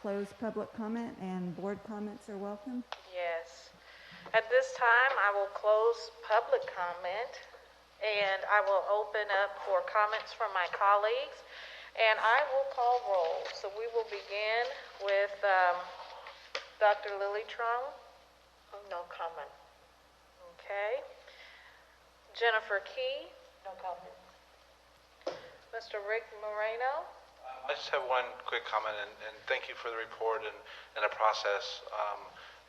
close public comment and board comments are welcome. Yes. At this time, I will close public comment and I will open up for comments from my colleagues and I will call roll. So we will begin with Dr. Lily Trung. No comment. Okay. Jennifer Key. No comment. Mr. Rick Moreno. I just have one quick comment, and thank you for the report and the process,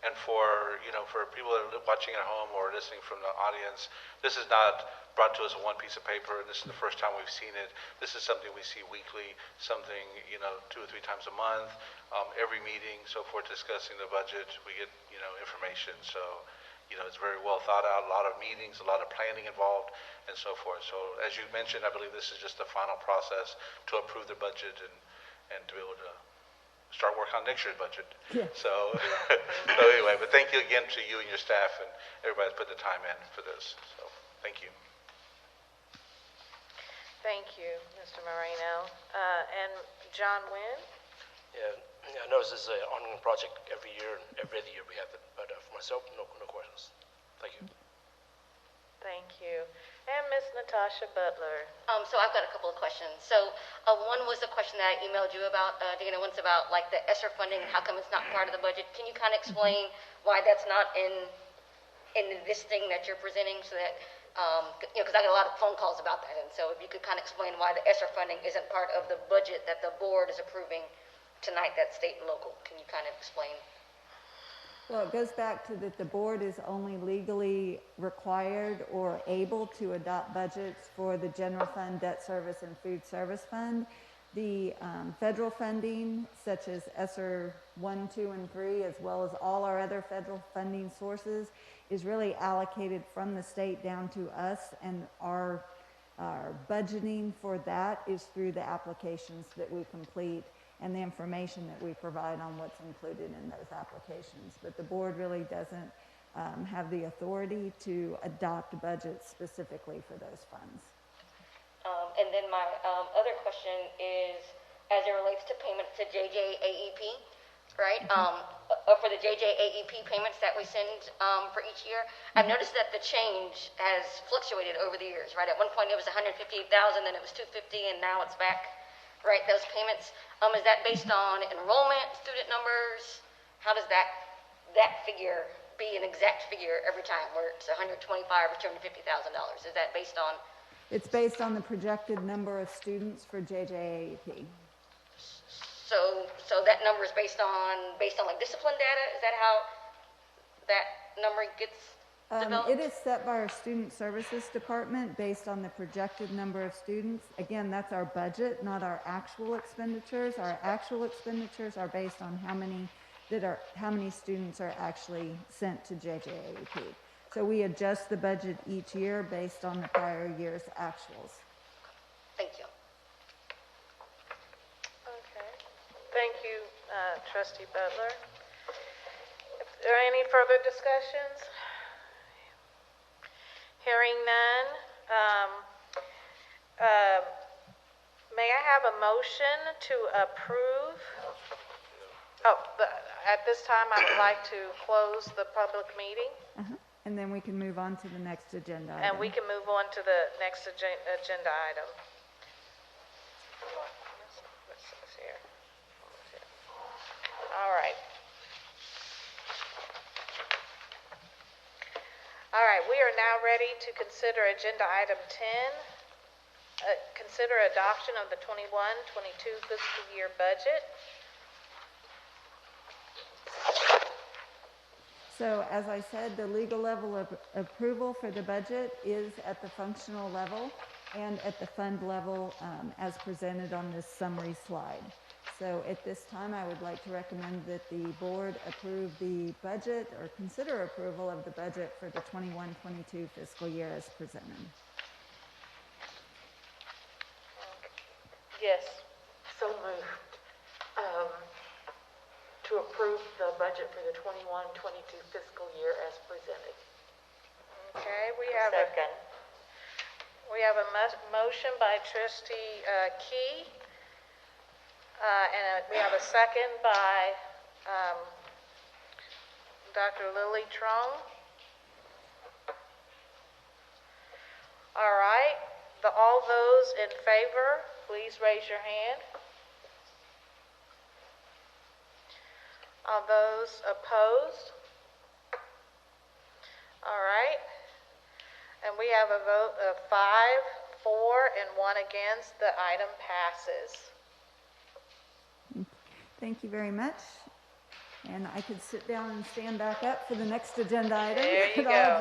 and for for people that are watching at home or listening from the audience. This is not brought to us in one piece of paper, and this is the first time we've seen it. This is something we see weekly, something 2 or 3 times a month, every meeting, so forth, discussing the budget. We get information, so it's very well thought out. A lot of meetings, a lot of planning involved, and so forth. So as you mentioned, I believe this is just the final process to approve the budget and to be able to start work on next year's budget. Yeah. So, so anyway, but thank you again to you and your staff and everybody that's put the time in for this. So thank you. Thank you, Mr. Moreno. And John Wynn. Yeah, I notice this is an ongoing project every year, and every other year we have it. But for myself, no questions. Thank you. Thank you. And Ms. Natasha Butler. So I've got a couple of questions. So one was the question that I emailed you about, Deanna Wentz, about like the ESSR funding and how come it's not part of the budget. Can you kind of explain why that's not in this thing that you're presenting, so that because I get a lot of phone calls about that, and so if you could kind of explain why the ESSR funding isn't part of the budget that the board is approving tonight, that's state and local. Can you kind of explain? Well, it goes back to that the board is only legally required or able to adopt budgets for the general fund, debt service, and food service fund. The federal funding, such as ESSR 1, 2, and 3, as well as all our other federal funding sources, is really allocated from the state down to us, and our budgeting for that is through the applications that we complete and the information that we provide on what's included in those applications. But the board really doesn't have the authority to adopt budgets specifically for those funds. And then my other question is, as it relates to payments to JJAEP, right? For the JJAEP payments that we send for each year, I've noticed that the change has fluctuated over the years, right? At one point it was $158,000, then it was $250,000, and now it's back. Right, those payments, is that based on enrollment, student numbers? How does that figure be an exact figure every time, where it's $125,000 or $250,000? Is that based on? It's based on the projected number of students for JJAEP. So that number is based on like discipline data? Is that how that number gets developed? It is set by our student services department based on the projected number of students. Again, that's our budget, not our actual expenditures. Our actual expenditures are based on how many students are actually sent to JJAEP. So we adjust the budget each year based on the prior year's actuals. Thank you. Okay. Thank you, Trustee Butler. If there are any further discussions? Hearing none, may I have a motion to approve? At this time, I would like to close the public meeting. And then we can move on to the next agenda item. And we can move on to the next agenda item. What's this here? All right. All right, we are now ready to consider agenda item 10. Consider adoption of the 21-22 fiscal year budget. So as I said, the legal level of approval for the budget is at the functional level and at the fund level as presented on this summary slide. So at this time, I would like to recommend that the board approve the budget or consider approval of the budget for the 21-22 fiscal year as presented. Yes. So moved. To approve the budget for the 21-22 fiscal year as presented. Okay, we have a motion by Trustee Key. And we have a second by Dr. Lily Trone. All right, all those in favor, please raise your hand. All those opposed? All right, and we have a vote of 5, 4, and 1 against. The item passes. Thank you very much. And I could sit down and stand back up for the next agenda item. There you But I'll go.